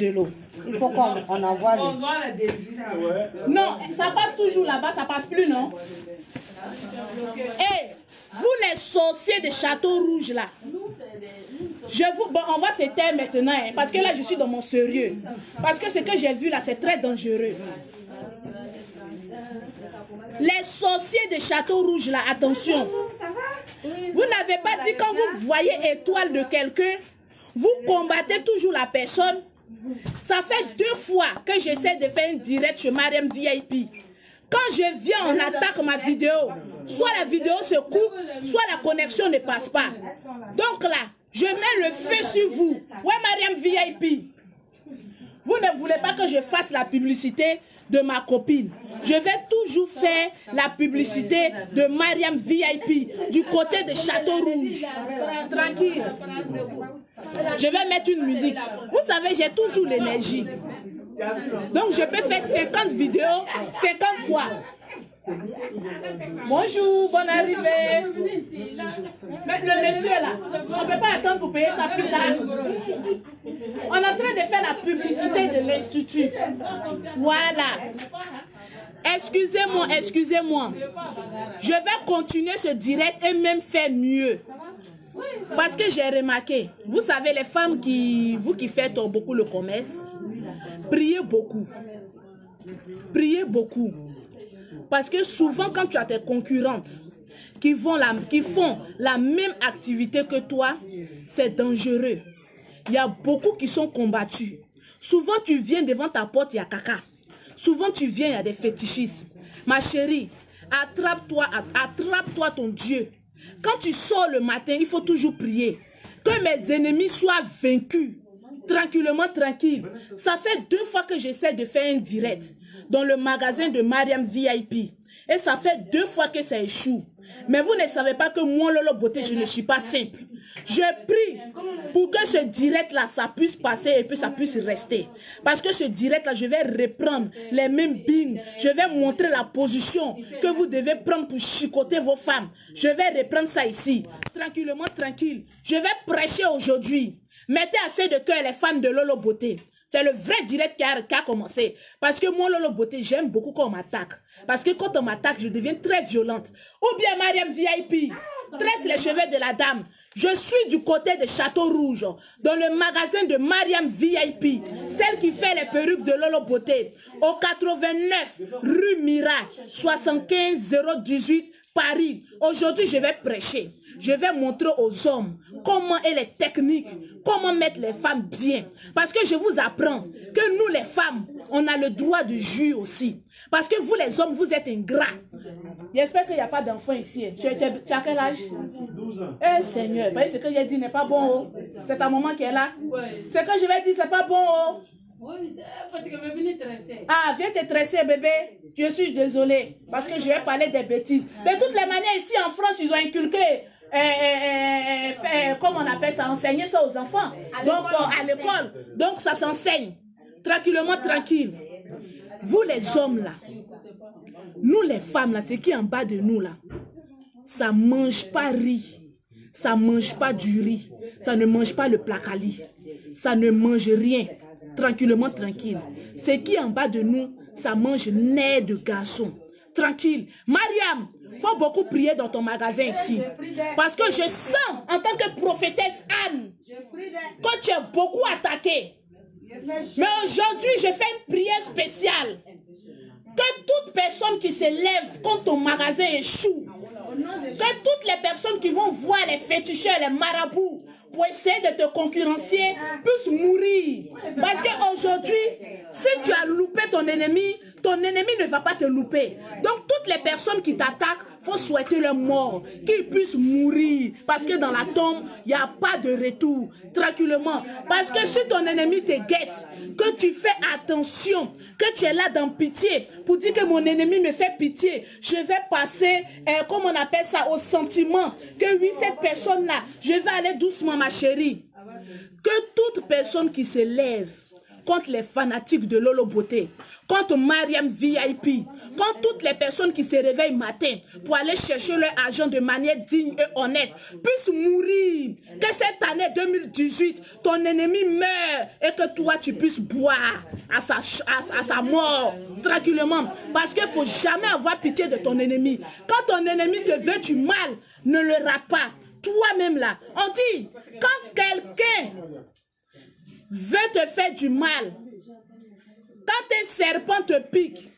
de l'eau. Il faut qu'on envoie le... Non, ça passe toujours là-bas, ça passe plus, non? Et vous les sorciers de Château Rouge là, bon, on va se taire maintenant, hein, parce que là je suis dans mon sérieux. Parce que ce que j'ai vu là, c'est très dangereux. Les sorciers de Château Rouge là, attention. Vous n'avez pas dit quand vous voyez étoile de quelqu'un, vous combattez toujours la personne. Ça fait 2 fois que j'essaie de faire un direct chez Mariam VIP. Quand je viens, on attaque ma vidéo. Soit la vidéo se coupe, soit la connexion ne passe pas. Donc là, je mets le feu sur vous. Ouais, Mariam VIP. Vous ne voulez pas que je fasse la publicité de ma copine. Je vais toujours faire la publicité de Mariam VIP du côté de Château Rouge. Tranquille. Je vais mettre une musique. Vous savez, j'ai toujours l'énergie. Donc, je peux faire 50 vidéos, 50 fois. Bonjour, bonne arrivée. Mais le monsieur là, on ne peut pas attendre pour payer sa pile là. On est en train de faire la publicité de l'institut. Voilà. Excusez-moi, excusez-moi. Je vais continuer ce direct et même faire mieux. Parce que j'ai remarqué, vous savez, les femmes vous qui faites beaucoup le commerce, priez beaucoup. Priez beaucoup. Parce que souvent, quand tu as tes concurrentes qui font la même activité que toi, c'est dangereux. Il y a beaucoup qui sont combattus. Souvent, tu viens devant ta porte, il y a caca. Souvent, tu viens, il y a des fétichismes. Ma chérie, attrape-toi ton Dieu. Quand tu sors le matin, il faut toujours prier. Que mes ennemis soient vaincus. Tranquillement, tranquille. Ça fait 2 fois que j'essaie de faire un direct dans le magasin de Mariam VIP. Et ça fait 2 fois que ça échoue. Mais vous ne savez pas que moi, Lolo Beauté, je ne suis pas simple. Je prie pour que ce direct-là, ça puisse passer et que ça puisse rester. Parce que ce direct-là, je vais reprendre les mêmes bines. Je vais montrer la position que vous devez prendre pour chicoter vos femmes. Je vais reprendre ça ici. Tranquillement, tranquille. Je vais prêcher aujourd'hui. Mettez assez de cœur les fans de Lolo Beauté. C'est le vrai direct qui a commencé. Parce que moi, Lolo Beauté, j'aime beaucoup quand on m'attaque. Parce que quand on m'attaque, je deviens très violente. Ou bien Mariam VIP, tresse les cheveux de la dame. Je suis du côté de Château Rouge, dans le magasin de Mariam VIP, celle qui fait les perruques de Lolo Beauté, au 89 rue Miracle, 75 018 Paris. Aujourd'hui, je vais prêcher. Je vais montrer aux hommes comment est les techniques, comment mettre les femmes bien. Parce que je vous apprends que nous, les femmes, on a le droit de jouir aussi. Parce que vous, les hommes, vous êtes ingrats. J'espère qu'il n'y a pas d'enfants ici. Tu as quel âge? 12 ans. Eh Seigneur, ce que j'ai dit n'est pas bon. Oh. C'est ta maman qui est là. Ce que je vais dire, c'est pas bon. Oh. Oui, parce que je venir tresser. Ah, viens te tresser, bébé. Je suis désolée. Parce que je vais parler des bêtises. De toutes les manières, ici en France, ils ont inculqué, comment on appelle ça, enseigner ça aux enfants. Donc, à l'école. Donc, ça s'enseigne. Tranquillement, tranquille. Vous, les hommes, là. Nous, les femmes, là, ce qui est en bas de nous, là. Ça ne mange pas riz. Ça ne mange pas du riz. Ça ne mange pas le placali. Ça ne mange rien. Tranquillement, tranquille. Ce qui est en bas de nous, ça mange nerfs de garçon. Tranquille. Mariam, il faut beaucoup prier dans ton magasin ici. Parce que je sens, en tant que prophétesse Anne, que tu es beaucoup attaquée. Mais aujourd'hui, je fais une prière spéciale. Que toute personne qui se lève contre ton magasin échoue. Que toutes les personnes qui vont voir les féticheurs, les marabouts, pour essayer de te concurrencer, puissent mourir. Parce qu'aujourd'hui, si tu as loupé ton ennemi ne va pas te louper. Donc toutes les personnes qui t'attaquent, il faut souhaiter leur mort, qu'ils puissent mourir. Parce que dans la tombe, il n'y a pas de retour. Tranquillement. Parce que si ton ennemi te guette, que tu fais attention, que tu es là dans pitié, pour dire que mon ennemi me fait pitié, je vais passer, comme on appelle ça, au sentiment, que oui, cette personne-là, je vais aller doucement, ma chérie. Que toute personne qui se lève contre les fanatiques de Lolo Beauté, contre Mariam VIP, contre toutes les personnes qui se réveillent matin pour aller chercher leur argent de manière digne et honnête, puissent mourir. Que cette année 2018, ton ennemi meure et que toi, tu puisses boire à sa mort tranquillement. Parce qu'il ne faut jamais avoir pitié de ton ennemi. Quand ton ennemi te veut du mal, ne le rate pas. Toi-même là, on dit, quand quelqu'un veut te faire du mal, quand un serpent te pique,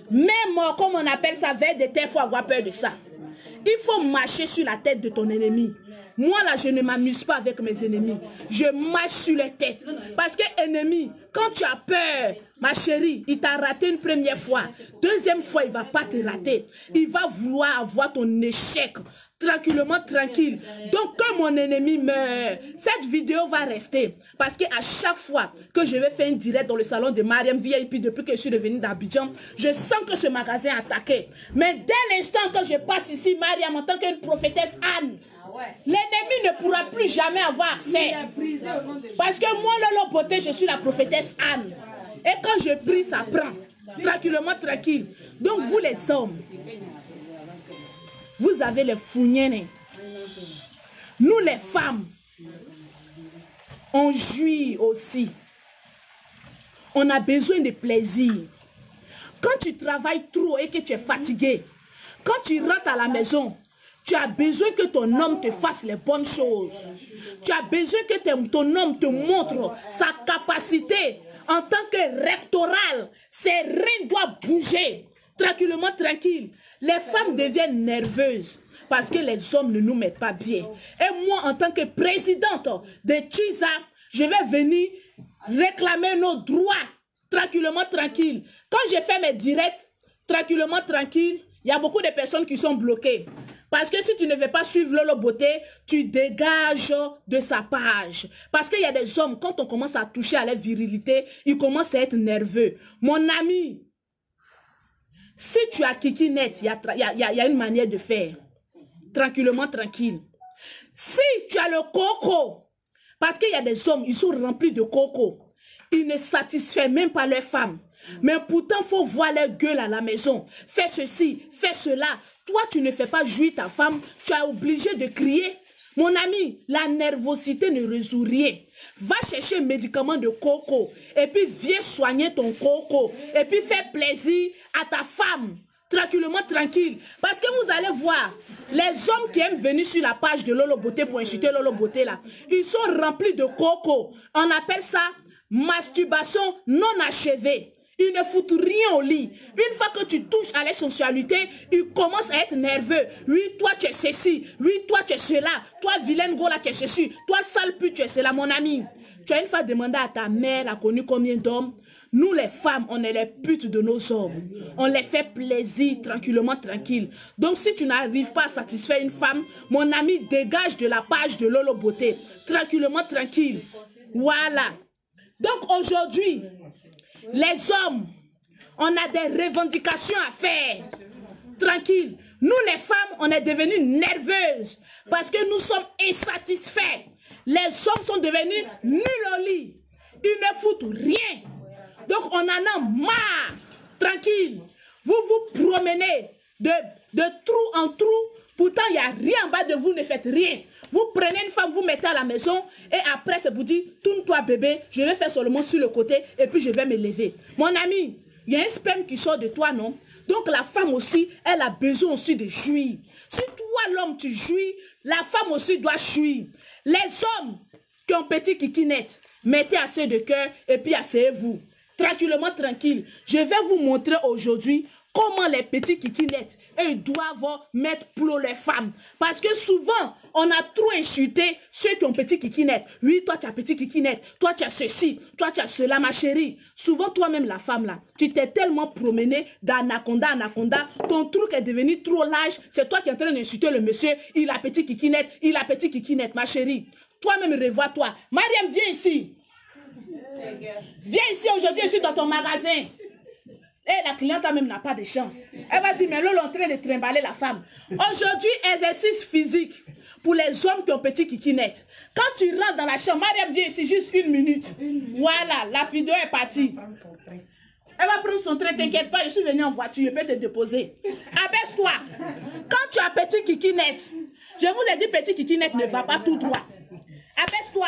même comme on appelle ça, vers de terre, il faut avoir peur de ça. Il faut marcher sur la tête de ton ennemi. Moi là, je ne m'amuse pas avec mes ennemis. Je marche sur les têtes. Parce que ennemi, quand tu as peur, ma chérie, il t'a raté une première fois. Deuxième fois, il ne va pas te rater. Il va vouloir avoir ton échec. Tranquillement, tranquille. Donc, que mon ennemi meure, cette vidéo va rester. Parce qu'à chaque fois que je vais faire un direct dans le salon de Mariam VIP, depuis que je suis revenue d'Abidjan, je sens que ce magasin est attaqué. Mais dès l'instant que je passe ici, Mariam, en tant qu'une prophétesse Anne, l'ennemi ne pourra plus jamais avoir accès. Parce que moi, Lolo Beauté, je suis la prophétesse Anne. Et quand je prie, ça prend. Tranquillement, tranquille. Donc, vous les hommes, vous avez les fougnènes. Nous, les femmes, on jouit aussi. On a besoin de plaisir. Quand tu travailles trop et que tu es fatigué, quand tu rentres à la maison, tu as besoin que ton homme te fasse les bonnes choses. Tu as besoin que ton homme te montre sa capacité en tant que rectoral. Ses reins doivent bouger. Tranquillement, tranquille. Les femmes deviennent nerveuses parce que les hommes ne nous mettent pas bien. Et moi, en tant que présidente de Tchiza, je vais venir réclamer nos droits. Tranquillement, tranquille. Quand je fais mes directs, tranquillement, tranquille, il y a beaucoup de personnes qui sont bloquées. Parce que si tu ne veux pas suivre Lolo Beauté, tu dégages de sa page. Parce qu'il y a des hommes, quand on commence à toucher à la virilité, ils commencent à être nerveux. Mon ami, si tu as Kiki Net, il y a une manière de faire. Tranquillement, tranquille. Si tu as le coco, parce qu'il y a des hommes, ils sont remplis de coco. Ils ne satisfont même pas leurs femmes. Mais pourtant, il faut voir leur gueule à la maison. Fais ceci, fais cela. Toi, tu ne fais pas jouir ta femme. Tu es obligé de crier. Mon ami, la nervosité ne résout rien. Va chercher un médicament de coco. Et puis, viens soigner ton coco. Et puis, fais plaisir à ta femme. Tranquillement, tranquille. Parce que vous allez voir, les hommes qui aiment venir sur la page de Lolo Beauté pour insulter Lolo Beauté, là, ils sont remplis de coco. On appelle ça masturbation non achevée. Ils ne foutent rien au lit. Une fois que tu touches à la sensualité, ils commencent à être nerveux. Oui, toi tu es ceci. Oui, toi tu es cela. Toi, vilaine gola, tu es ceci. Toi, sale pute, tu es cela, mon ami. Tu as une fois demandé à ta mère, elle a connu combien d'hommes? Nous, les femmes, on est les putes de nos hommes. On les fait plaisir, tranquillement, tranquille. Donc, si tu n'arrives pas à satisfaire une femme, mon ami, dégage de la page de Lolo Beauté. Tranquillement, tranquille. Voilà. Donc, aujourd'hui, les hommes, on a des revendications à faire. Tranquille. Nous, les femmes, on est devenues nerveuses parce que nous sommes insatisfaits. Les hommes sont devenus nuls au lit. Ils ne foutent rien. Donc, on en a marre. Tranquille. Vous vous promenez de trou en trou. Pourtant, il n'y a rien en bas de vous, ne faites rien. Vous prenez une femme, vous mettez à la maison et après, c'est vous dit, tourne-toi bébé, je vais faire seulement sur le côté et puis je vais me lever. Mon ami, il y a un sperme qui sort de toi, non? Donc la femme aussi, elle a besoin aussi de jouir. Si toi, l'homme, tu jouis, la femme aussi doit jouir. Les hommes qui ont petit kikinette, mettez assez de cœur et puis asseyez-vous. Tranquillement, tranquille. Je vais vous montrer aujourd'hui comment les petits kikinettes, ils doivent mettre pour les femmes. Parce que souvent, on a trop insulté ceux qui ont petit kikinette. Oui, toi, tu as petit kikinette. Toi, tu as ceci. Toi, tu as cela, ma chérie. Souvent, toi-même, la femme, là, tu t'es tellement promené d'anaconda, anaconda. Ton truc est devenu trop large. C'est toi qui es en train d'insulter le monsieur. Il a petit kikinette. Il a petit kikinette, ma chérie. Toi-même, revois-toi. Mariam, viens ici. Viens ici aujourd'hui, je suis dans ton magasin. Et la cliente même n'a pas de chance. Elle va dire, mais là, on est en train de trimballer la femme. Aujourd'hui, exercice physique. pour les hommes qui ont petit kikinette. Quand tu rentres dans la chambre, Mariam vient ici juste 1 minute. Voilà, la vidéo est partie. Elle va prendre son train, t'inquiète pas, je suis venue en voiture, je peux te déposer. Abaisse-toi. Quand tu as petit kikinette, je vous ai dit petit kikinette ne va pas tout droit. Abaisse-toi.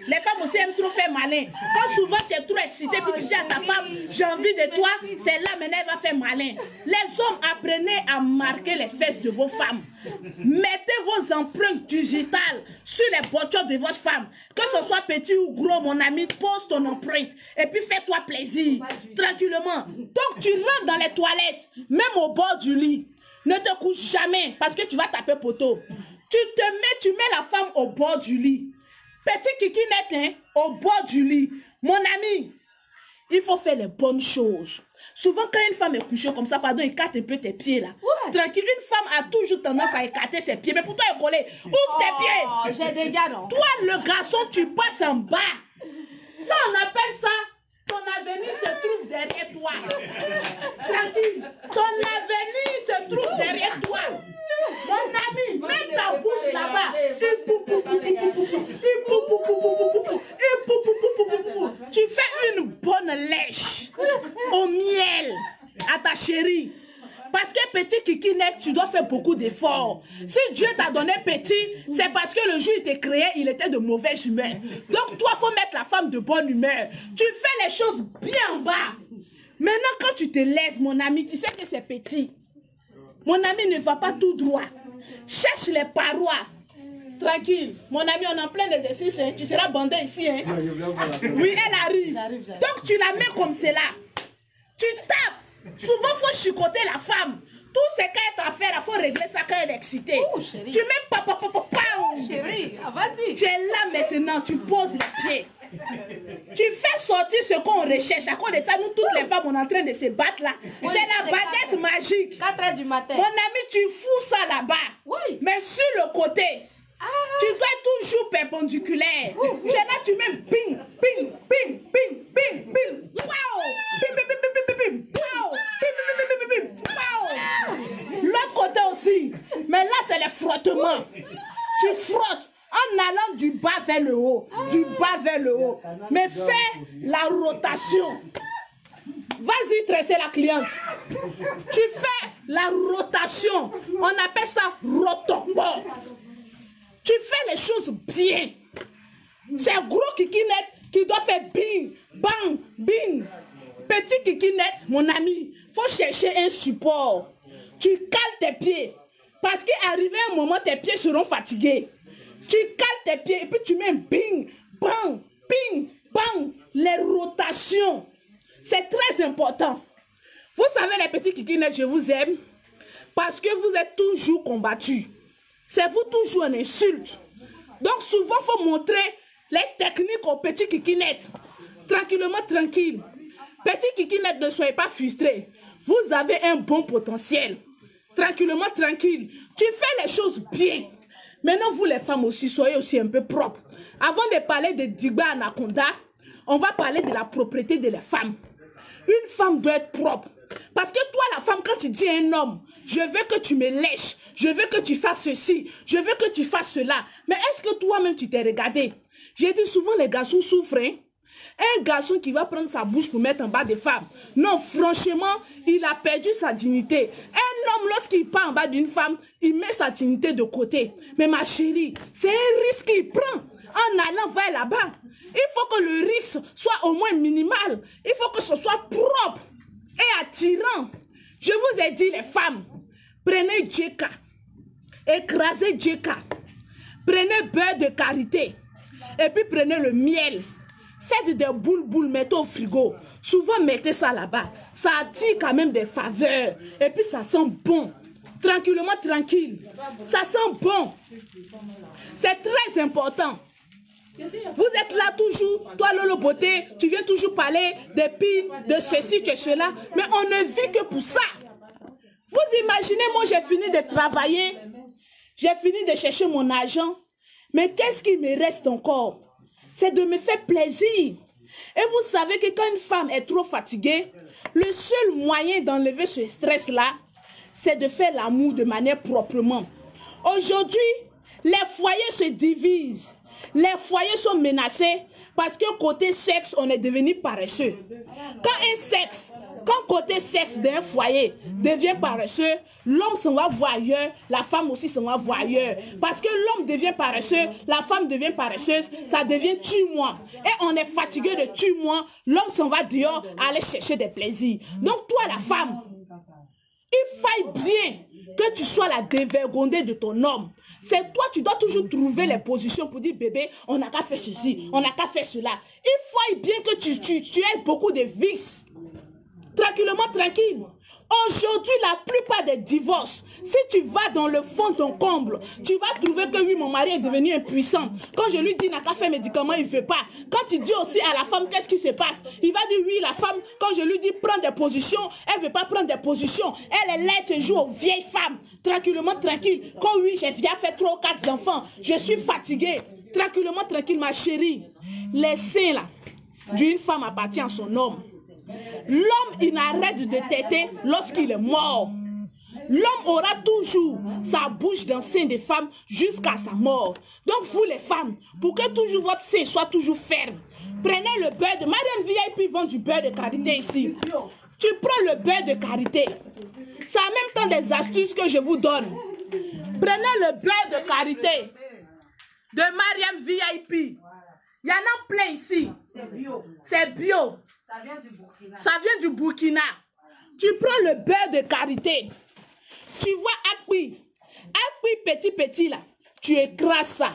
Les femmes aussi aiment trop faire malin. Quand souvent tu es trop excité, puis tu dis à ta femme, j'ai envie de toi, c'est là maintenant elle va faire malin. Les hommes, apprenez à marquer les fesses de vos femmes. Mettez vos empreintes digitales sur les boutures de votre femme. Que ce soit petit ou gros, mon ami, pose ton empreinte. Et puis fais-toi plaisir, tranquillement. Donc tu rentres dans les toilettes, même au bord du lit. Ne te couche jamais, parce que tu vas taper poteau. Tu mets la femme au bord du lit. Petit kikinette, hein, au bord du lit. Mon ami, il faut faire les bonnes choses. Souvent, quand une femme est couchée comme ça, pardon, écarte un peu tes pieds là. Ouais. Tranquille, une femme a toujours tendance à écarter ses pieds. Mais pour toi, elle est collée. Ouvre tes pieds. J'ai des gars, non? Toi, le garçon, tu passes en bas. Ça, on appelle ça, ton avenir se trouve derrière toi. Tranquille. Ton avenir se trouve derrière toi. Mon ami, mets ta bouche là-bas. Tu fais une bonne lèche au miel à ta chérie. Parce que petit kikinette, tu dois faire beaucoup d'efforts. Si Dieu t'a donné petit, c'est parce que le jour où il t'a créé, il était de mauvaise humeur. Donc toi, il faut mettre la femme de bonne humeur. Tu fais les choses bien en bas. Maintenant, quand tu te lèves, mon ami, tu sais que c'est petit. Mon ami ne va pas tout droit. Cherche les parois. Tranquille. Mon ami, on est en plein exercice. Hein. Tu seras bandé ici. Hein. Oui, elle arrive. Donc, tu la mets comme cela. Tu tapes. Souvent, il faut chicoter la femme. Tout ce qu'elle t'a fait, il faut régler ça quand elle est excitée. Oh, tu mets papa. Oh, chérie, vas-y. Tu es là maintenant, tu poses les pieds. Tu fais sortir ce qu'on recherche. À cause de ça, nous toutes les femmes, on est en train de se battre là. Oui, c'est la baguette magique. 4 h du matin. Mon ami, tu fous ça là-bas. Oui. Mais sur le côté, tu dois être toujours perpendiculaire. Tu es là, tu mets bing, bing, bing, bing, bing, bing. Wow! Bing, bing, bing, bing, bing, bing. Wow! Bing, bing, bing, bing, bing, bing. Wow! L'autre côté aussi. Mais là, c'est les frottements. Tu frottes. En allant du bas vers le haut, du bas vers le haut. Mais fais la rotation. Vas-y tresser la cliente. Tu fais la rotation. On appelle ça rotobo. Tu fais les choses bien. C'est un gros kikinette qui doit faire bing, bang, bing. Petit kikinette, mon ami, faut chercher un support. Tu cales tes pieds. Parce qu'arrivé un moment, tes pieds seront fatigués. Tu cales tes pieds et puis tu mets bing, bang, bing, bang. Les rotations. C'est très important. Vous savez, les petits kikinettes, je vous aime. Parce que vous êtes toujours combattus. C'est vous toujours une insulte. Donc souvent, il faut montrer les techniques aux petits kikinettes. Tranquillement, tranquille. Petits kikinettes, ne soyez pas frustrés. Vous avez un bon potentiel. Tranquillement, tranquille. Tu fais les choses bien. Maintenant, vous les femmes aussi, soyez aussi un peu propres. Avant de parler de Digba Anaconda, on va parler de la propreté de la femme. Une femme doit être propre. Parce que toi, la femme, quand tu dis à un homme, je veux que tu me lèches, je veux que tu fasses ceci, je veux que tu fasses cela. Mais est-ce que toi-même, tu t'es regardé? J'ai dit souvent, les garçons souffrent. Hein? Un garçon qui va prendre sa bouche pour mettre en bas des femmes. Non, franchement, il a perdu sa dignité. Un homme, lorsqu'il part en bas d'une femme, il met sa dignité de côté. Mais ma chérie, c'est un risque qu'il prend en allant vers là-bas. Il faut que le risque soit au moins minimal. Il faut que ce soit propre et attirant. Je vous ai dit, les femmes, prenez Djeka, écrasez Djeka, prenez beurre de karité et puis prenez le miel. Faites des boules, mettez au frigo. Souvent, mettez ça là-bas. Ça attire quand même des faveurs. Et puis, ça sent bon. Tranquillement, tranquille. Ça sent bon. C'est très important. Vous êtes là toujours. Toi, Lolo Beauté, tu viens toujours parler d'épines, de ceci, de cela. Mais on ne vit que pour ça. Vous imaginez, moi, j'ai fini de travailler. J'ai fini de chercher mon argent. Mais qu'est-ce qui me reste encore? C'est de me faire plaisir. Et vous savez que quand une femme est trop fatiguée, le seul moyen d'enlever ce stress-là, c'est de faire l'amour de manière proprement. Aujourd'hui, Les foyers se divisent. Les foyers sont menacés parce que côté sexe, on est devenu paresseux. Quand côté sexe d'un foyer devient paresseux, l'homme s'en va voir ailleurs, la femme aussi s'en va voir ailleurs. Parce que l'homme devient paresseux, la femme devient paresseuse, ça devient tue-moi. Et on est fatigué de tue-moi, l'homme s'en va dehors aller chercher des plaisirs. Donc toi la femme, il faille bien que tu sois la dévergondée de ton homme. C'est toi, tu dois toujours trouver les positions pour dire bébé, on n'a qu'à faire ceci, on n'a qu'à faire cela. Il faille bien que tu aies beaucoup de vices. Tranquillement, tranquille. Aujourd'hui, la plupart des divorces, si tu vas dans le fond de ton comble, tu vas trouver que oui, mon mari est devenu impuissant. Quand je lui dis n'a qu'à faire médicaments, il ne veut pas. Quand tu dis aussi à la femme qu'est-ce qui se passe, il va dire oui, la femme, quand je lui dis prends des positions, elle ne veut pas prendre des positions. Elle laisse se jouer aux vieilles femmes. Tranquillement, tranquille. Quand oui, j'ai déjà fait 3 ou 4 enfants, je suis fatiguée. Tranquillement, tranquille, ma chérie. Les seins là, d'une femme appartient à son homme. L'homme, il n'arrête de téter lorsqu'il est mort. L'homme aura toujours sa bouche dans le sein des femmes jusqu'à sa mort. Donc vous les femmes, pour que toujours votre sein soit toujours ferme, prenez le beurre de... Madame VIP vend du beurre de karité ici. Tu prends le beurre de karité. C'est en même temps des astuces que je vous donne. Prenez le beurre de karité de Mariam VIP. Il y en a plein ici. C'est bio. C'est bio. Ça vient du Burkina. Ça vient du Burkina. Tu prends le beurre de karité. Tu vois Akpi. Akpi petit là. Tu écrases ça.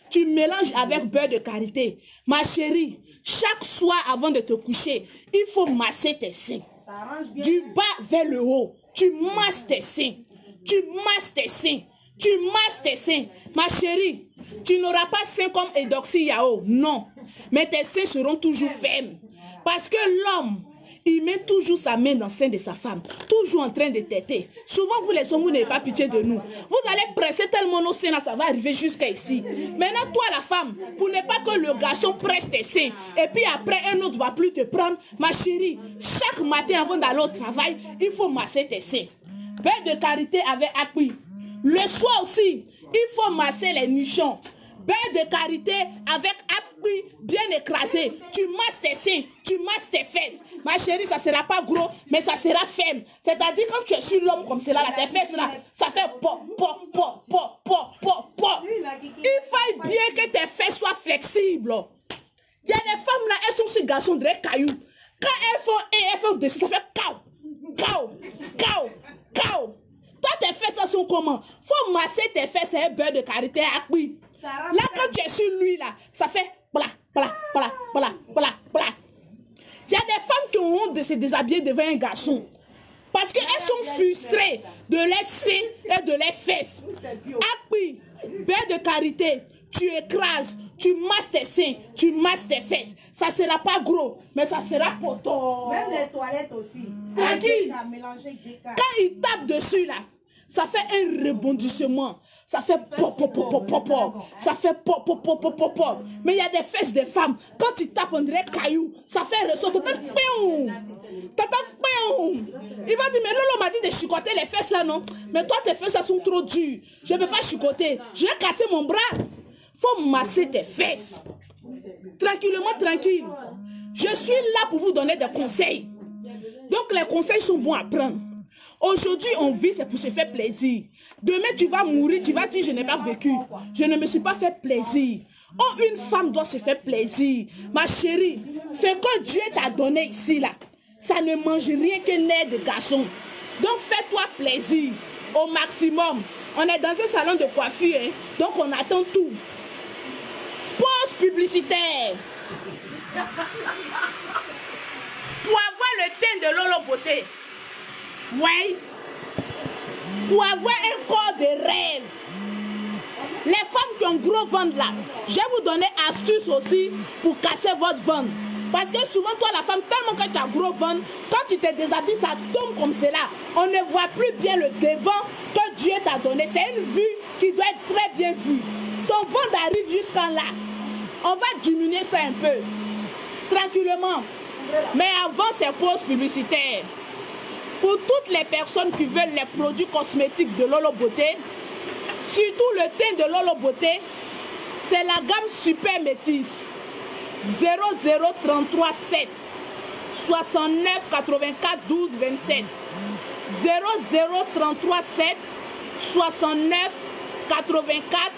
Tu mélanges avec beurre de karité. Ma chérie, chaque soir avant de te coucher, il faut masser tes seins. Ça arrange bien. Du bas vers le haut. Tu masses tes seins. Tu masses tes seins. Tu masses tes seins. Ma chérie, tu n'auras pas seins comme Edoxy Yao. Non. Mais tes seins seront toujours fermes. Parce que l'homme, il met toujours sa main dans le sein de sa femme. Toujours en train de téter. Souvent, vous les hommes, vous n'avez pas pitié de nous. Vous allez presser tellement nos seins, là, ça va arriver jusqu'à ici. Maintenant, toi, la femme, pour ne pas que le garçon presse tes seins, et puis après, un autre ne va plus te prendre, ma chérie, chaque matin avant d'aller au travail, il faut masser tes seins. Beurre de karité avec Akpi. Le soir aussi, il faut masser les nichons. Beurre de karité avec appui bien écrasé. Tu masses tes seins, tu masses tes fesses. Ma chérie, ça ne sera pas gros, mais ça sera ferme. C'est-à-dire, quand tu es sur l'homme comme cela, là, tes fesses là, ça fait pop, pop, pop, pop, pop, pop, pop. Il faut bien que tes fesses soient flexibles. Il y a des femmes là, elles sont ces garçons de cailloux. Quand elles font dessus, ça fait cao, cao, cao, cao. Toi, tes fesses sont comment? Faut masser tes fesses avec beurre de karité appui. Là, quand tu es sur lui, là, ça fait bla, bla, bla, bla, bla, bla. Il y a des femmes qui ont honte de se déshabiller devant un garçon. Parce qu'elles sont frustrées de leurs seins et de leurs fesses. Appui, beurre de karité, tu écrases, tu masses tes seins, tu masses tes fesses. Ça ne sera pas gros, mais ça sera poton. Même les toilettes aussi. Quand il tape dessus, là, ça fait un rebondissement. Ça fait pop, pop, pop, pop, pop, pop. Ça fait pop, pop, pop, pop, pop, pop. Mais il y a des fesses de femmes. Quand tu tapes, on dirait caillou. Ça fait ressort. Il va dire, mais Lolo m'a dit de chicoter les fesses là, non? Mais toi, tes fesses, elles sont trop dures. Je ne peux pas chicoter. Je vais casser mon bras. Faut masser tes fesses. Tranquillement, tranquille. Je suis là pour vous donner des conseils. Donc, les conseils sont bons à prendre. Aujourd'hui, on vit, c'est pour se faire plaisir. Demain, tu vas mourir, tu vas dire, je n'ai pas vécu. Je ne me suis pas fait plaisir. Oh, une femme doit se faire plaisir. Ma chérie, ce que Dieu t'a donné ici, là, ça ne mange rien que nerf de garçon. Donc, fais-toi plaisir au maximum. On est dans un salon de coiffure, hein, donc on attend tout. Pause publicitaire. Pour avoir le teint de Lolo Beauté. Oui. Pour avoir un corps de rêve. Les femmes qui ont gros ventre là, je vais vous donner astuce aussi pour casser votre ventre. Parce que souvent, toi, la femme, tellement que tu as gros ventre, quand tu te déshabilles, ça tombe comme cela. On ne voit plus bien le devant que Dieu t'a donné. C'est une vue qui doit être très bien vue. Ton ventre arrive jusqu'en là. On va diminuer ça un peu. Tranquillement. Mais avant ces pauses publicitaires, pour toutes les personnes qui veulent les produits cosmétiques de Lolo Beauté, Surtout le teint de Lolo Beauté, c'est la gamme Super Métis. 0033 7 69 84 12 27. 0033 7 69 84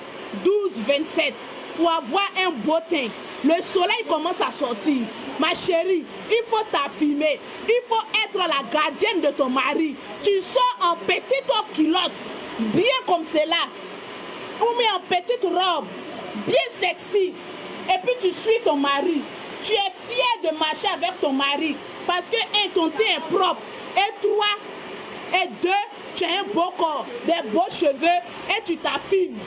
12 27. Pour avoir un beau teint. Le soleil commence à sortir. Ma chérie, il faut t'affirmer. Il faut être la gardienne de ton mari. Tu sors en petite culotte, bien comme cela. Ou bien en petite robe, bien sexy. Et puis tu suis ton mari. Tu es fier de marcher avec ton mari. Parce que, un, ton teint est propre. Et trois, et deux, tu as un beau corps, des beaux cheveux et tu t'affirmes.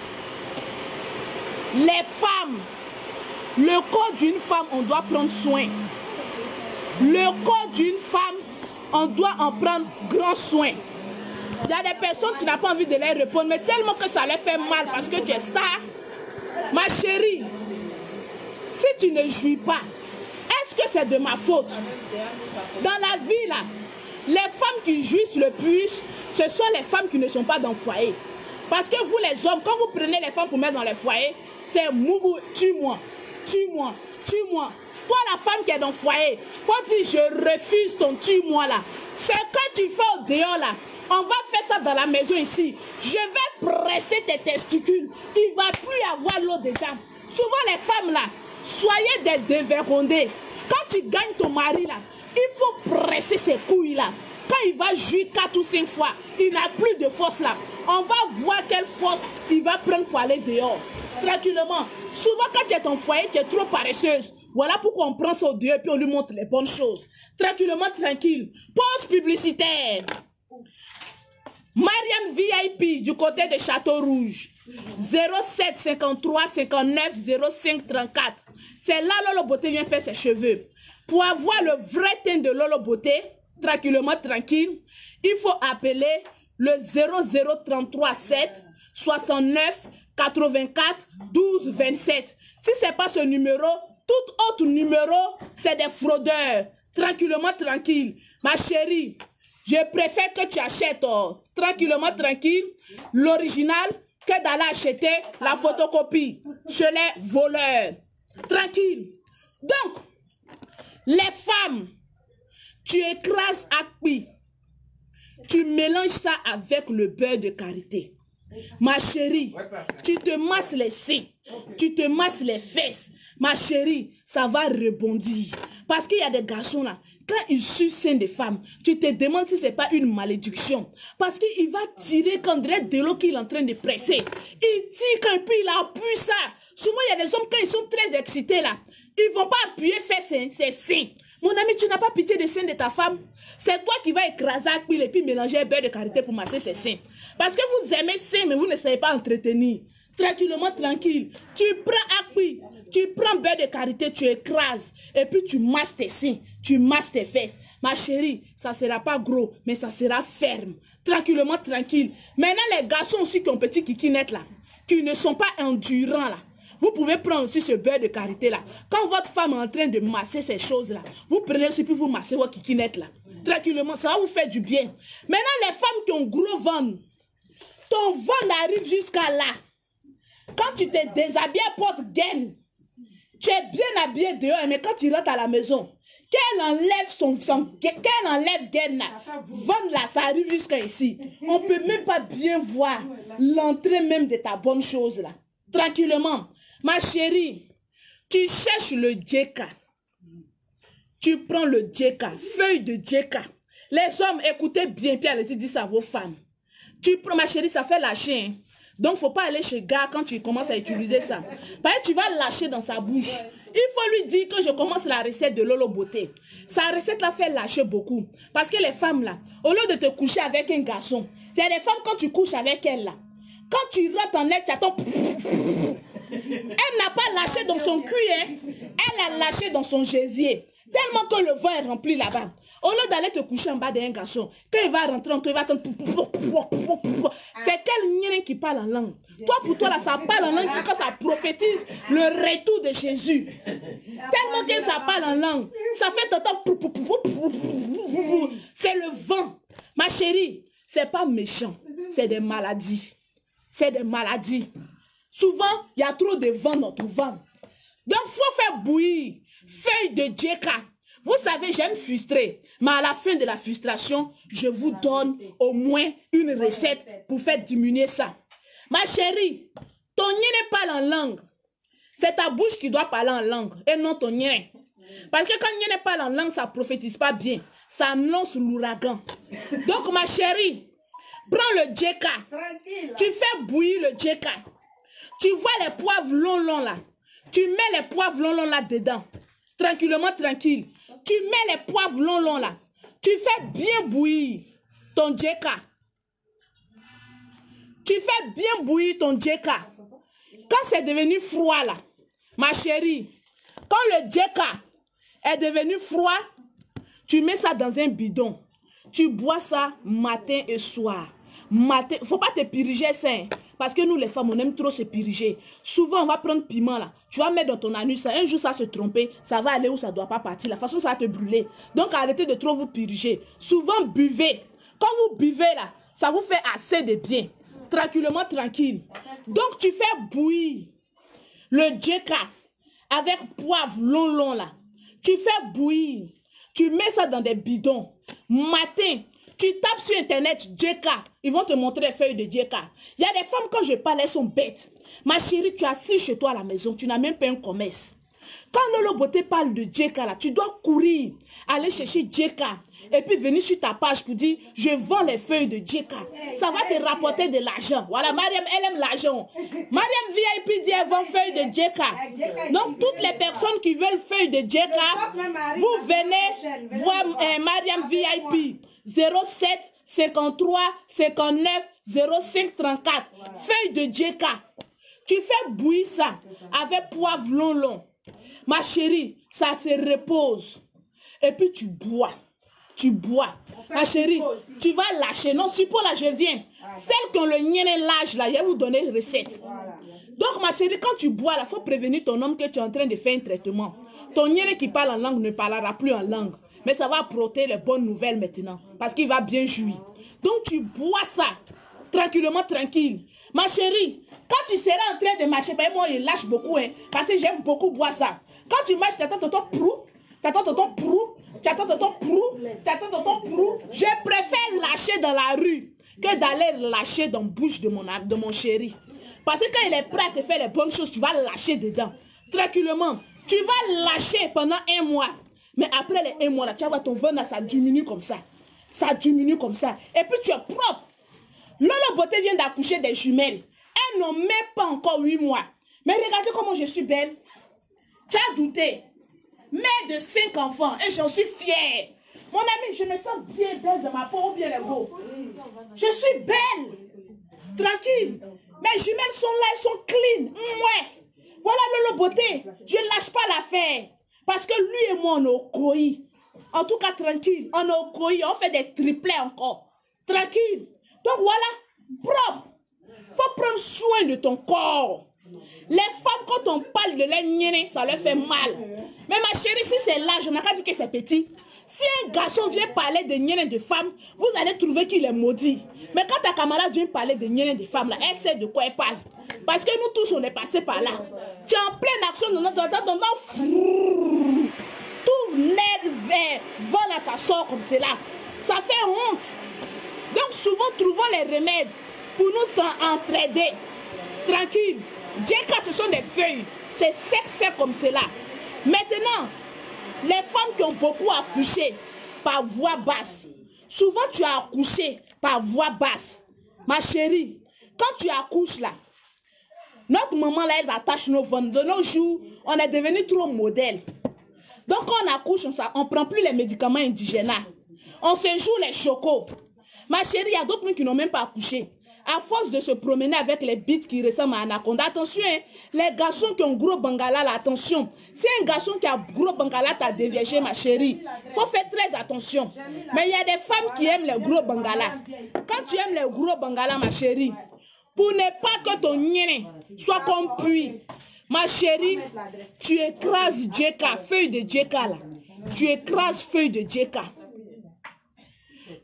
Les femmes, le corps d'une femme, on doit prendre soin. Le corps d'une femme, on doit en prendre grand soin. Il y a des personnes qui n'ont pas envie de leur répondre, mais tellement que ça leur fait mal parce que tu es star. Ma chérie, si tu ne jouis pas, est-ce que c'est de ma faute? Dans la vie, là, les femmes qui jouissent le plus, ce sont les femmes qui ne sont pas dans le foyer. Parce que vous, les hommes, quand vous prenez les femmes pour mettre dans les foyers, c'est mougou, tue-moi, tue-moi, tue-moi. Toi, la femme qui est dans le foyer, faut dire je refuse ton tue-moi là. C'est que tu fais au dehors là. On va faire ça dans la maison ici. Je vais presser tes testicules. Il ne va plus avoir l'eau dedans. Souvent les femmes là, soyez des dévergondés. Quand tu gagnes ton mari là, il faut presser ses couilles là. Quand il va jouir 4 ou 5 fois, il n'a plus de force là. On va voir quelle force il va prendre pour aller dehors. Tranquillement. Souvent quand tu es ton foyer, tu es trop paresseuse. Voilà pourquoi on prend ça au dehors et puis on lui montre les bonnes choses. Tranquillement, tranquille. Pause publicitaire. Mariam VIP du côté de Château Rouge. 07 53 59 05 34. C'est là Lolo Beauté vient faire ses cheveux. Pour avoir le vrai teint de Lolo Beauté, tranquillement, tranquille, il faut appeler le 0033 7 69 84 12 27. Si ce n'est pas ce numéro, tout autre numéro, c'est des fraudeurs. Tranquillement, tranquille. Ma chérie, je préfère que tu achètes tranquillement, tranquille, l'original que d'aller acheter la photocopie chez les voleurs. Tranquille. Donc, les femmes, tu écrases Akpi. Tu mélanges ça avec le beurre de karité. Ma chérie, tu te masses les seins, tu te masses les fesses. Ma chérie, ça va rebondir. Parce qu'il y a des garçons là, quand ils sucent sein des femmes, tu te demandes si ce n'est pas une malédiction. Parce qu'il va tirer quand de l'eau qu'il est en train de presser. Il tire quand puis il appuie ça. Souvent, il y a des hommes, quand ils sont très excités là, ils ne vont pas appuyer ses seins. Mon ami, tu n'as pas pitié des seins de ta femme. C'est toi qui vas écraser Akpi et puis mélanger un beurre de karité pour masser ses seins. Parce que vous aimez seins, mais vous ne savez pas entretenir. Tranquillement, tranquille. Tu prends Akpi, tu prends beurre de karité, tu écrases. Et puis tu masses tes seins, tu masses tes fesses. Ma chérie, ça ne sera pas gros, mais ça sera ferme. Tranquillement, tranquille. Maintenant, les garçons aussi qui ont petit kikinette là, qui ne sont pas endurants là. Vous pouvez prendre aussi ce beurre de karité là. Quand votre femme est en train de masser ces choses là, vous prenez aussi puis vous massez votre kikinette là. Tranquillement, ça va vous faire du bien. Maintenant, les femmes qui ont gros ventre, ton ventre arrive jusqu'à là. Quand tu t'es déshabillé à porte-gaine, tu es bien habillé dehors, mais quand tu rentres à la maison, qu'elle enlève gaine là, ventre là, ça arrive jusqu'à ici. On ne peut même pas bien voir l'entrée même de ta bonne chose là. Tranquillement. Ma chérie, tu cherches le djeka. Tu prends le djeka, feuille de djeka. Les hommes, écoutez bien, puis allez-y, dites ça à vos femmes. Tu prends, ma chérie, ça fait lâcher. Hein. Donc, il ne faut pas aller chez gars quand tu commences à utiliser ça. Parce que tu vas lâcher dans sa bouche. Il faut lui dire que je commence la recette de Lolo Beauté. Sa recette la fait lâcher beaucoup. Parce que les femmes là, au lieu de te coucher avec un garçon, il y a des femmes quand tu couches avec elles là, quand tu rentres en elle, tu attends. Elle n'a pas lâché dans son cul, hein. Elle a lâché dans son gésier. Tellement que le vent est rempli là-bas. Au lieu d'aller te coucher en bas d'un garçon, quand il va rentrer en toi, il va attendre. C'est quel nien qui parle en langue? Toi, pour toi, là, ça parle en langue quand ça prophétise le retour de Jésus. Tellement que ça parle en langue, ça fait t'entendre. C'est le vent. Ma chérie, c'est pas méchant, c'est des maladies. c'est des maladies. Souvent, il y a trop de vent dans ton vent. Donc, il faut faire bouillir feuille de djeka. Vous savez, j'aime frustrer. Mais à la fin de la frustration, je vous donne au moins une recette pour faire diminuer ça. Ma chérie, ton nyene parle en langue. C'est ta bouche qui doit parler en langue et non ton nyene. Parce que quand nyene parle en langue, ça ne prophétise pas bien. Ça annonce l'ouragan. Donc, ma chérie, prends le djeka. Tu fais bouillir le djeka. Tu vois les poivres longs là. Tu mets les poivres longs là dedans. Tranquillement, tranquille. Tu mets les poivres longs là. Tu fais bien bouillir ton djeka. Tu fais bien bouillir ton djeka. Quand c'est devenu froid là, ma chérie, quand le djeka est devenu froid, tu mets ça dans un bidon. Tu bois ça matin et soir. Matin, faut pas te piriger ça. Parce que nous les femmes, on aime trop se piriger. Souvent, on va prendre piment là. Tu vas mettre dans ton anus. Un jour, ça se tromper. Ça va aller où ça ne doit pas partir. La façon, ça va te brûler. Donc, arrêtez de trop vous piriger. Souvent, buvez. Quand vous buvez là, ça vous fait assez de bien. Tranquillement, tranquille. Donc, tu fais bouillir le djeka avec poivre long là. Tu fais bouillir. Tu mets ça dans des bidons. Matin, tu tapes sur internet djeka. Ils vont te montrer les feuilles de djeka. Il y a des femmes, quand je parle, elles sont bêtes. Ma chérie, tu es assise chez toi à la maison. Tu n'as même pas un commerce. Quand Lolo Beauté parle de djeka, là, tu dois courir, aller chercher djeka. Et puis venir sur ta page pour dire, je vends les feuilles de djeka. Ça va te rapporter de l'argent. Voilà, Mariam, elle aime l'argent. Mariam VIP dit, elle vend feuilles de djeka. Donc, toutes les personnes qui veulent feuilles de djeka, vous venez voir Mariam VIP. 07 53 59 05 34. Feuille de djeka. Tu fais bouillir ça avec poivre long. Ma chérie, ça se repose. Et puis tu bois. Tu bois. Ma chérie, tu vas lâcher. Non, si pour là, je viens. Celle qui ont le nyene lâche là, je vais vous donner une recette. Donc, ma chérie, quand tu bois, il faut prévenir ton homme que tu es en train de faire un traitement. Ton nyene qui parle en langue ne parlera plus en langue. Mais ça va apporter les bonnes nouvelles maintenant. Parce qu'il va bien jouir. Donc, tu bois ça. Tranquillement, tranquille. Ma chérie, quand tu seras en train de marcher, ben moi, je lâche beaucoup. Hein, parce que j'aime beaucoup boire ça. Quand tu marches, tu attends ton prou. Tu attends ton prou. Tu attends ton prou. Tu attends ton prou. Je préfère lâcher dans la rue que d'aller lâcher dans la bouche de mon chéri. Parce que quand il est prêt à te faire les bonnes choses, tu vas lâcher dedans. Tranquillement. Tu vas lâcher pendant 1 mois. Mais après les 1 mois, là, tu vas voir ton venin, ça diminue comme ça. Ça diminue comme ça. Et puis tu es propre. Lolo Beauté vient d'accoucher des jumelles. Elles n'ont même pas encore 8 mois. Mais regardez comment je suis belle. Tu as douté. Mère de 5 enfants. Et j'en suis fière. Mon ami, je me sens bien belle de ma peau ou bien les beaux. Je suis belle. Tranquille. Mes jumelles sont là, elles sont clean. Ouais. Voilà Lolo Beauté. Je ne lâche pas l'affaire. Parce que lui et moi, on est au Koyi. En tout cas, tranquille. On est au Koyi. On fait des triplets encore. Tranquille. Donc voilà, propre. Faut prendre soin de ton corps. Les femmes, quand on parle de leur nyene, ça leur fait mal. Mais ma chérie, si c'est large, on n'a qu'à dire que c'est petit. Si un garçon vient parler de nyene de femme, vous allez trouver qu'il est maudit. Mais quand ta camarade vient parler de nyene de femme, là, elle sait de quoi elle parle. Parce que nous tous, on est passés par là. Tu es en pleine action, tout l'air vent là, ça sort comme cela. Ça fait honte. Donc souvent, trouvons les remèdes pour nous entraider. Tranquille. Djeka, ce sont des feuilles. C'est sec comme cela. Maintenant, les femmes qui ont beaucoup accouché par voix basse. Souvent, tu as accouché par voix basse. Ma chérie, quand tu accouches là, notre maman là, elle attache nos ventres. De nos jours, on est devenu trop modèle. Donc, quand on accouche, on ne prend plus les médicaments indigènes. On se joue les chocos. Ma chérie, il y a d'autres qui n'ont même pas accouché. À force de se promener avec les bites qui ressemblent à anaconda. Attention, hein, les garçons qui ont gros bangala, là, attention. Si un garçon qui a gros bangala t'a déviégé, ma chérie, il faut faire très attention. Mais il y a des femmes qui aiment les gros bangala. Quand tu aimes les gros bangala, ma chérie, pour ne pas que ton nyene soit comme puits, ma chérie, tu écrases djeka, feuille de djeka là. Tu écrases feuille de djeka.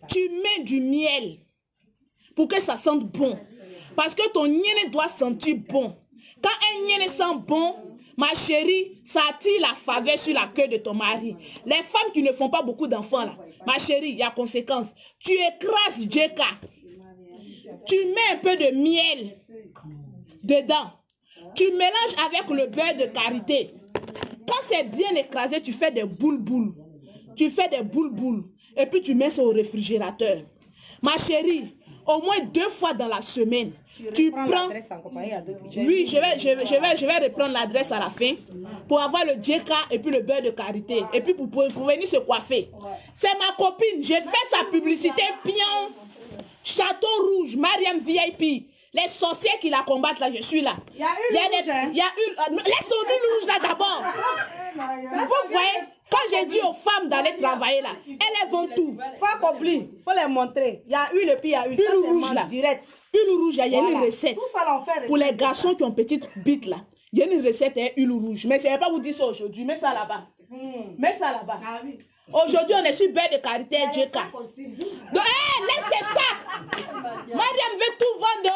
Tu mets du miel pour que ça sente bon. Parce que ton niéné doit sentir bon. Quand un niéné sent bon, ma chérie, ça attire la faveur sur la queue de ton mari. Les femmes qui ne font pas beaucoup d'enfants là, ma chérie, il y a conséquence. Tu écrases Djeka. Tu mets un peu de miel dedans. Tu mélanges avec le beurre de karité. Quand c'est bien écrasé, tu fais des boules-boules. Tu fais des boules-boules. Et puis tu mets ça au réfrigérateur. Ma chérie, au moins 2 fois dans la semaine, tu prends... Oui, je vais reprendre l'adresse à la fin pour avoir le djeka et puis le beurre de karité. Et puis pour venir se coiffer. C'est ma copine. J'ai fait sa publicité pion. Château Rouge, Mariam VIP. Les sorcières qui la combattent là, je suis là. Il y a une laisse-nous rouge là d'abord. Vous voyez, quand j'ai dit aux femmes d'aller travailler là, elles vendent tout. Faut qu'on oublie, faut les montrer. Il y a une et puis il y a une. Huile rouge là. Direct. Huile rouge, il y a une recette. Tout ça l'on fait. Pour les garçons qui ont petite bite là, il y a une recette et huile rouge. Mais je ne vais pas vous dire ça aujourd'hui. Mets ça là-bas. Mets ça là-bas. Ah oui. Aujourd'hui, on est sur beurre de karité et djeka. Donc, laisse tes sacs. Mariam veut tout vendre.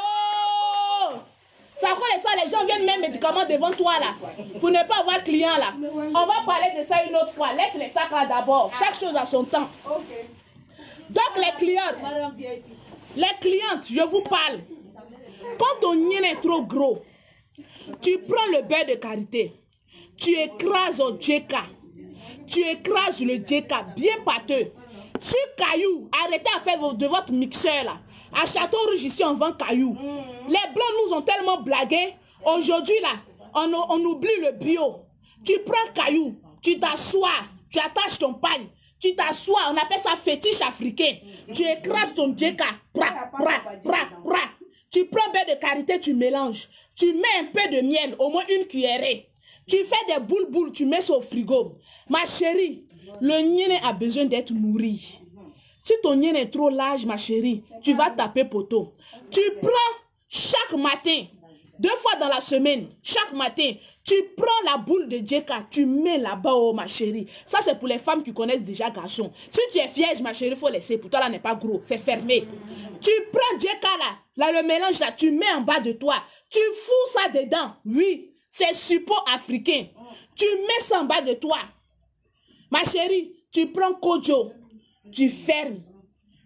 Ça connaît ça, les gens viennent même médicaments devant toi là. Pour ne pas avoir client là. On va parler de ça une autre fois. Laisse les sacs là d'abord. Chaque chose a son temps. Donc les clientes, je vous parle. Quand ton nien est trop gros, tu prends le beurre de karité. Tu écrases au djeka. Tu écrases le djeka bien pâteux. Sur caillou, arrêtez à faire de votre mixeur là. À Château Rouge ici on vend caillou. Les blancs nous ont tellement blagué. Aujourd'hui là, on oublie le bio. Tu prends caillou, tu t'assois, tu attaches ton pagne, tu t'assois, on appelle ça fétiche africain. Tu écrases ton djeka. Tu prends beurre de karité, tu mélanges. Tu mets un peu de miel, au moins une cuillerée. Tu fais des boules, tu mets ça au frigo. Ma chérie, le niéné a besoin d'être nourri. Si ton niéné est trop large, ma chérie, tu vas taper poteau. Tu prends chaque matin, 2 fois dans la semaine, chaque matin, tu prends la boule de djeka, tu mets là-bas, oh ma chérie. Ça, c'est pour les femmes qui connaissent déjà garçon. Si tu es vierge, ma chérie, il faut laisser. Pour toi, là, n'est pas gros, c'est fermé. Tu prends djeka là, le mélange là, tu mets en bas de toi. Tu fous ça dedans, oui. C'est support africain. Tu mets ça en bas de toi. Ma chérie, tu prends kojo. Tu fermes.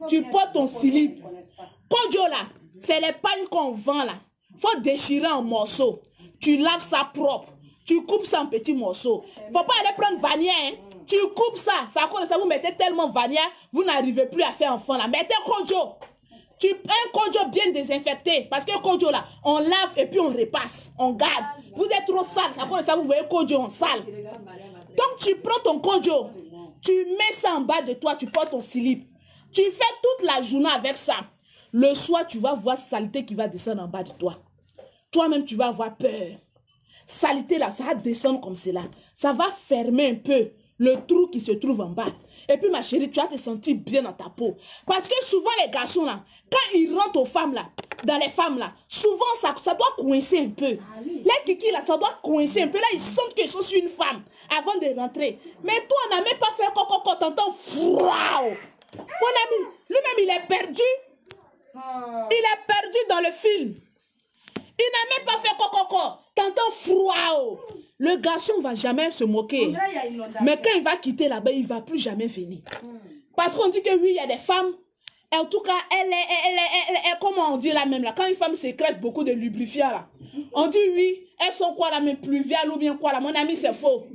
Tu portes ton slip. Kojo là, c'est les pagnes qu'on vend là. Faut déchirer en morceaux. Tu laves ça propre. Tu coupes ça en petits morceaux. Faut pas aller prendre vanilla. Hein. Tu coupes ça. Ça cause ça, vous mettez tellement vanilla, vous n'arrivez plus à faire enfant là. Mettez kojo. Tu prends un kojo bien désinfecté. Parce que kojo là, on lave et puis on repasse. On garde. Vous êtes trop sale. Ça cause ça, vous voyez kojo en sale. Donc tu prends ton kojo. Tu mets ça en bas de toi. Tu portes ton slip. Tu fais toute la journée avec ça. Le soir, tu vas voir saleté qui va descendre en bas de toi. Toi-même, tu vas avoir peur. Saleté là, ça va descendre comme cela. Ça va fermer un peu le trou qui se trouve en bas. Et puis ma chérie, tu vas te sentir bien dans ta peau. Parce que souvent les garçons là, quand ils rentrent aux femmes là, dans les femmes là, souvent ça doit coincer un peu. Les kikis là, ça doit coincer un peu. Là, ils sentent qu'ils sont sur une femme avant de rentrer. Mais toi, on n'a même pas fait coco, t'entends froid. Mon ami, lui-même, il est perdu. Il est perdu dans le film. Il n'a même pas fait coco, t'entends froid. Le garçon ne va jamais se moquer. Mais quand il va quitter là-bas, il ne va plus jamais venir. Parce qu'on dit que oui, il y a des femmes. En tout cas, elle est comment on dit là même là. Quand une femme sécrète beaucoup de lubrifiant là, on dit oui, elles sont quoi là même pluviales ou bien quoi là. Mon ami, c'est faux.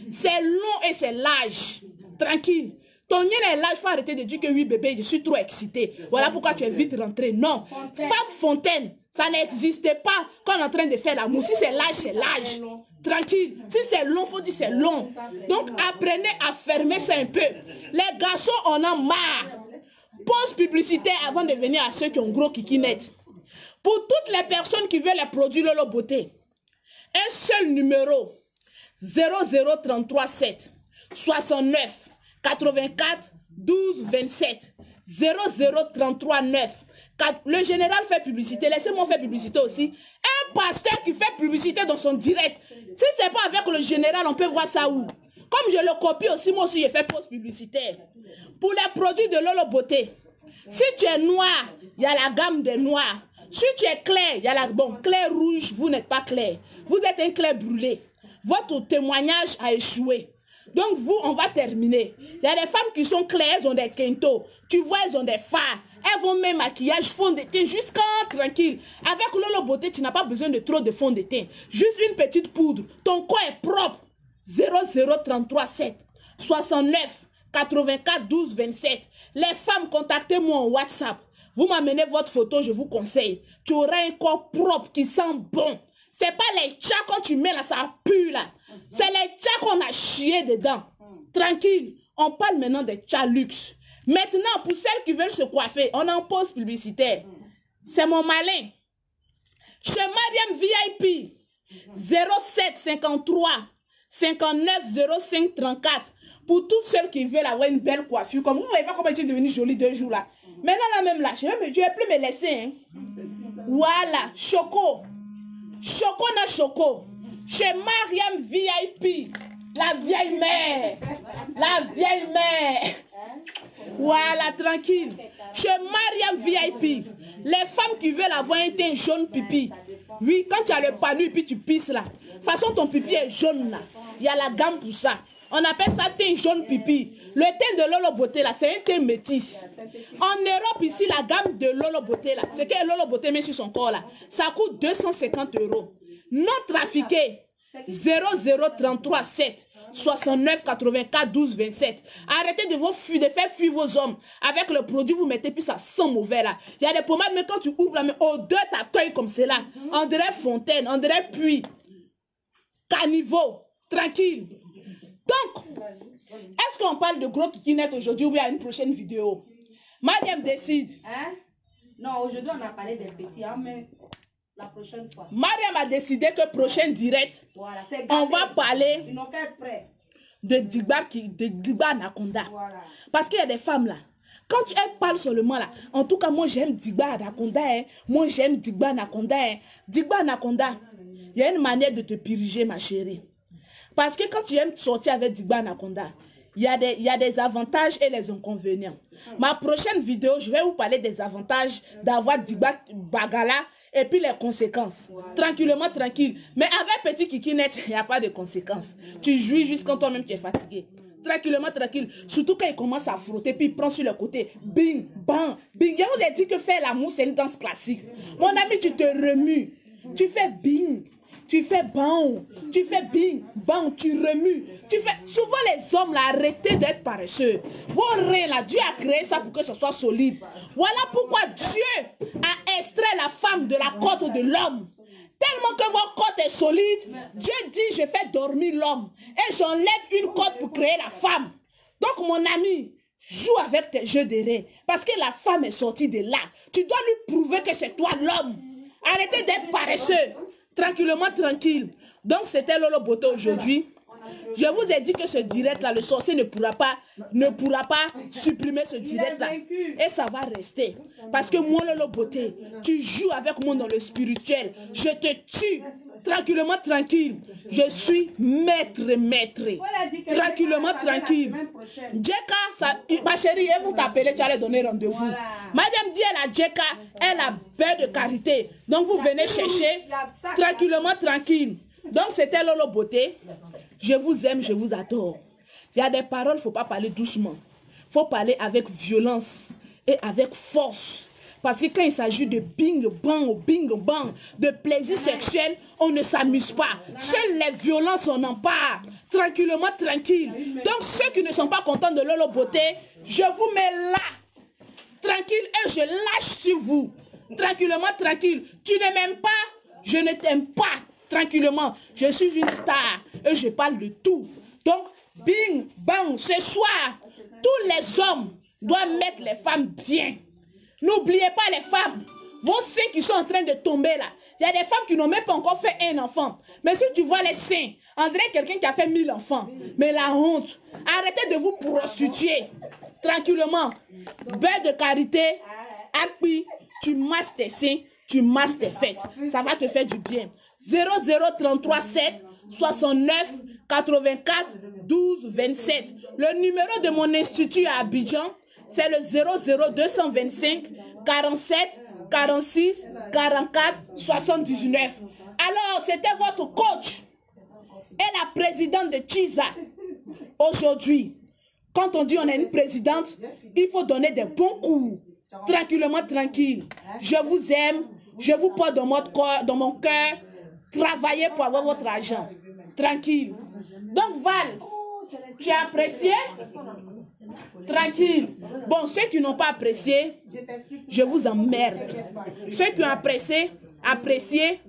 C'est long et c'est large. Tranquille. Ton nien est là, il faut arrêter de dire que oui bébé, je suis trop excitée. Voilà pourquoi tu es vite rentré. Non. Femme fontaine, ça n'existait pas quand on est en train de faire l'amour. Si c'est large, c'est large. Tranquille. Si c'est long, il faut dire c'est long. Donc apprenez à fermer ça un peu. Les garçons, on en marre. Pause publicitaire avant de venir à ceux qui ont gros kikinettes. Pour toutes les personnes qui veulent les produits Lolo Beauté, un seul numéro 00337 69 84 12 27 00339. Le général fait publicité. Laissez-moi faire publicité aussi. Un pasteur qui fait publicité dans son direct. Si ce n'est pas avec le général, on peut voir ça où? Comme je le copie aussi, moi aussi, je fais pause publicitaire. Pour les produits de Lolo Beauté, Si tu es noir, il y a la gamme des noirs. Si tu es clair, il y a la... Bon, clair rouge, vous n'êtes pas clair. Vous êtes un clair brûlé. Votre témoignage a échoué. Donc vous, on va terminer. Il y a des femmes qui sont claires, elles ont des quintos. Tu vois, elles ont des fards. Elles vont même maquillage, fond de teint, jusqu'à tranquille. Avec Lolo Beauté, tu n'as pas besoin de trop de fond de teint. Juste une petite poudre. Ton corps est propre. 0033 7 69 84 12 27. Les femmes, contactez-moi en WhatsApp. Vous m'amenez votre photo, je vous conseille. Tu auras un corps propre qui sent bon. C'est pas les tchas quand tu mets là, ça pue là. C'est les tchas qu'on a chié dedans. Tranquille, on parle maintenant des tchas luxe. Maintenant, pour celles qui veulent se coiffer, on en pose publicitaire. C'est mon malin. Chez Mariam VIP, 07 53 59 05 34. Pour toutes celles qui veulent avoir une belle coiffure, comme vous ne voyez pas comment elle est devenue jolie 2 jours là. Maintenant là même là, je ne vais plus me laisser. Hein. Voilà, Choco. Choco na Choco. Chez Mariam VIP. La vieille mère. La vieille mère. Voilà, tranquille. Chez Mariam VIP. Les femmes qui veulent avoir un teint jaune pipi. Oui, quand tu as le palu et puis tu pisses là. De toute façon, ton pipi est jaune là. Il y a la gamme pour ça. On appelle ça teint jaune pipi. Le teint de Lolo Beauté là, c'est un teint métis. En Europe ici, la gamme de Lolo Beauté là, c'est que Lolo Beauté met sur son corps là, ça coûte 250 €. Non trafiqué, 0033 7 69 84 12 27. Arrêtez de faire fuir vos hommes. Avec le produit, vous mettez, puis ça sent mauvais là. Il y a des pommades, mais quand tu ouvres la main, odeur t'accueille comme cela. On dirait fontaine, on dirait puits. Caniveau, tranquille. Donc, est-ce qu'on parle de gros kikinette aujourd'hui ou à une prochaine vidéo? Mariam décide. Hein? Non, aujourd'hui on a parlé des petits, hein, mais la prochaine fois. Mariam a décidé que prochain direct, voilà, on va parler ils n'ont qu'à être prêts. de Digba Anaconda. Voilà. Parce qu'il y a des femmes là. Quand elles parlent seulement là, en tout cas moi j'aime Digba Anaconda. Hein. Moi j'aime Digba Anaconda. Hein. Digba Anaconda, il y a une manière de te piriger ma chérie. Parce que quand tu aimes sortir avec Digba Anaconda, il y a des avantages et les inconvénients. Ma prochaine vidéo, je vais vous parler des avantages d'avoir Digba Bagala et puis les conséquences. Tranquillement, tranquille. Mais avec petit kikinette, il n'y a pas de conséquences. Tu jouis juste quand toi-même tu es fatigué. Tranquillement, tranquille. Surtout quand il commence à frotter, puis il prend sur le côté. Bing, bang, bing. Je vous ai dit que faire l'amour, c'est une danse classique. Mon ami, tu te remues. Tu fais bing. Tu fais bang, tu fais bing, bang, tu remues. Tu fais... Souvent les hommes, là, arrêtez d'être paresseux. Vos reins, là, Dieu a créé ça pour que ce soit solide. Voilà pourquoi Dieu a extrait la femme de la côte de l'homme. Tellement que votre côte est solide, Dieu dit, je fais dormir l'homme. Et j'enlève une côte pour créer la femme. Donc, mon ami, joue avec tes jeux de reins. Parce que la femme est sortie de là. Tu dois lui prouver que c'est toi l'homme. Arrêtez d'être paresseux. Tranquillement, tranquille. Donc, c'était Lolo Beauté aujourd'hui. Je vous ai dit que ce direct-là, le sorcier ne pourra pas supprimer ce direct-là. Et ça va rester. Parce que moi, Lolo Beauté, tu joues avec moi dans le spirituel. Je te tue. Tranquillement, tranquille. Je suis maître. Tranquillement, tranquille. Jeka, ma chérie, elle vous t'appeler, tu allais donner rendez-vous. Voilà. Madame dit, elle a Jeka, elle a beurre de karité. Donc, vous venez chercher. Tranquillement, tranquille. Donc, c'était Lolo Beauté. Je vous aime, je vous adore. Il y a des paroles, il ne faut pas parler doucement. Il faut parler avec violence et avec force. Parce que quand il s'agit de bing bang, de plaisir sexuel, on ne s'amuse pas. Seules les violences, on en parle. Tranquillement, tranquille. Donc ceux qui ne sont pas contents de Lolo Beauté, je vous mets là. Tranquille et je lâche sur vous. Tranquillement, tranquille. Tu ne m'aimes pas, je ne t'aime pas. Tranquillement, je suis une star et je parle de tout. Donc, bing, bang, ce soir, tous les hommes doivent mettre les femmes bien. N'oubliez pas les femmes, vos seins qui sont en train de tomber là. Il y a des femmes qui n'ont même pas encore fait un enfant. Mais si tu vois les seins, on dirait quelqu'un qui a fait 1000 enfants. Mais la honte, arrêtez de vous prostituer. Tranquillement, beurre de karité, acpi, tu masses tes seins, tu masses tes fesses. Ça va te faire du bien. 0033 7 69 84 12 27. Le numéro de mon institut à Abidjan, c'est le 00225 47 46 44 79. Alors, c'était votre coach et la présidente de Chiza. Aujourd'hui, quand on dit on est une présidente, il faut donner des bons coups. Tranquillement, tranquille. Je vous aime, je vous porte dans mon cœur. Travaillez pour avoir votre argent. Tranquille. Donc, Val, tu as apprécié? Tranquille. Bon, ceux qui n'ont pas apprécié, je vous emmerde. Ceux qui ont apprécié,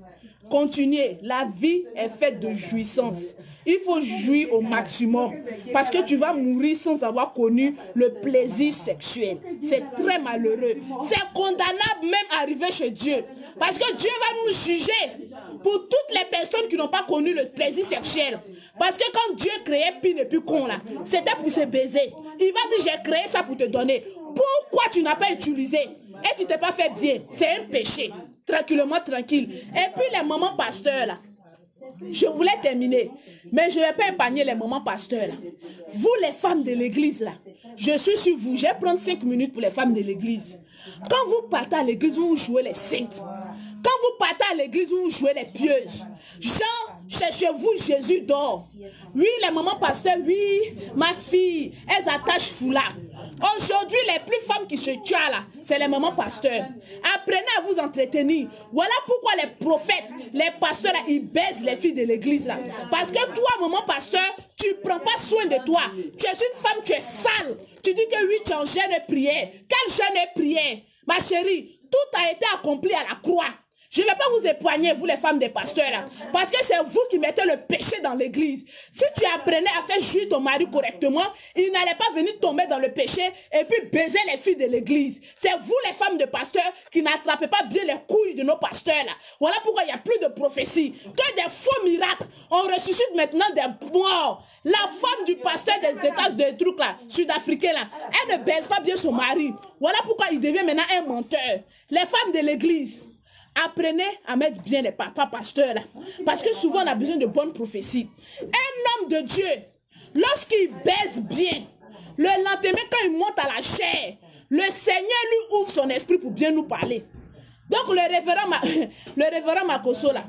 continuez. La vie est faite de jouissance. Il faut jouir au maximum. Parce que tu vas mourir sans avoir connu le plaisir sexuel. C'est très malheureux. C'est condamnable même arriver chez Dieu. Parce que Dieu va nous juger pour toutes les personnes qui n'ont pas connu le plaisir sexuel. Parce que quand Dieu créait Pine et puis con là, c'était pour se baiser. Il va dire j'ai créé ça pour te donner. Pourquoi tu n'as pas utilisé et tu t'es pas fait bien? C'est un péché. Tranquillement, tranquille. Et puis les mamans pasteurs là. Je voulais terminer, mais je ne vais pas épargner les mamans pasteurs là. Vous les femmes de l'église là, je suis sur vous. Je vais prendre 5 minutes pour les femmes de l'église. Quand vous partez à l'église, vous jouez les saintes. Quand vous partez à l'église, vous jouez les pieuses. Jean, cherchez-vous, Jésus dort. Oui, les mamans pasteurs, oui, ma fille, elles attachent foulard. Aujourd'hui, les plus femmes qui se tuent là, c'est les mamans pasteurs. Apprenez à vous entretenir. Voilà pourquoi les prophètes, les pasteurs, là, ils baisent les filles de l'église là. Parce que toi, maman pasteur, tu ne prends pas soin de toi. Tu es une femme, tu es sale. Tu dis que oui, tu es en jeûne et prière. Quel jeûne et prière? Ma chérie, tout a été accompli à la croix. Je ne vais pas vous époigner, vous les femmes des pasteurs là. Parce que c'est vous qui mettez le péché dans l'église. Si tu apprenais à faire jouir ton mari correctement, il n'allait pas venir tomber dans le péché et puis baiser les filles de l'église. C'est vous les femmes de pasteurs qui n'attrapez pas bien les couilles de nos pasteurs là. Voilà pourquoi il n'y a plus de prophétie. Que des faux miracles. On ressuscite maintenant des morts. La femme du pasteur des États, des trucs là, sud-africains là, elle ne baise pas bien son mari. Voilà pourquoi il devient maintenant un menteur. Les femmes de l'église, apprenez à mettre bien les papas pasteurs là. Parce que souvent on a besoin de bonnes prophéties. Un homme de Dieu, lorsqu'il baise bien, le lendemain quand il monte à la chair, le Seigneur lui ouvre son esprit pour bien nous parler. Donc le révérend Makoso là,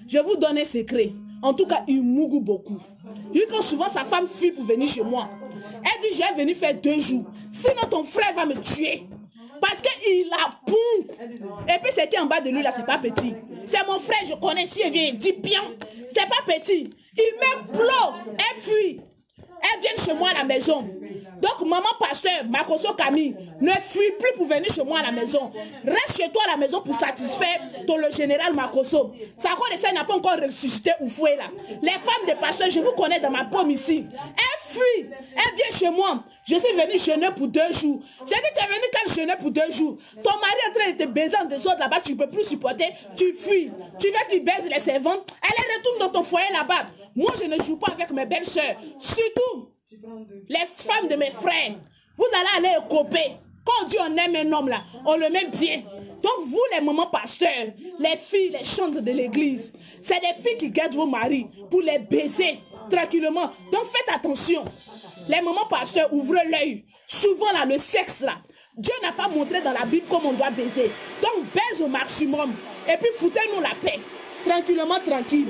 je vous donne un secret. En tout cas, il mougue beaucoup. Il quand souvent sa femme fuit pour venir chez moi. Elle dit, je vais venir faire 2 jours. Sinon ton frère va me tuer. Parce qu'il a pounk. Et puis, ce qui est en bas de lui, là, c'est pas petit. C'est mon frère, je connais. Si elle vient, il dit bien. C'est pas petit. Il met plot. Elle fuit. Elle vient chez moi à la maison. Donc, maman pasteur, Makoso Camille, ne fuis plus pour venir chez moi à la maison. Reste chez toi à la maison pour satisfaire le général Makoso. Sakho de ça n'a pas encore ressuscité ou fouet là. Les femmes de pasteurs, je vous connais dans ma pomme ici. Elle fuit. Elle vient chez moi. Je suis venue jeûner pour 2 jours. J'ai dit, tu es venu quand jeûner pour 2 jours. Ton mari est en train de te baiser en des autres là-bas, tu ne peux plus supporter. Tu fuis. Tu veux qu'il baise les servantes. Elle retourne dans ton foyer là-bas. Moi, je ne joue pas avec mes belles soeurs. Surtout, les femmes de mes frères. Vous allez aller écoper. Quand on dit on aime un homme là, on le met bien. Donc vous les mamans pasteurs, les filles, les chantres de l'église, c'est des filles qui gardent vos maris pour les baiser tranquillement. Donc faites attention. Les mamans pasteurs, ouvrez l'œil. Souvent là, le sexe là, Dieu n'a pas montré dans la Bible comment on doit baiser. Donc baise au maximum. Et puis foutez-nous la paix. Tranquillement, tranquille.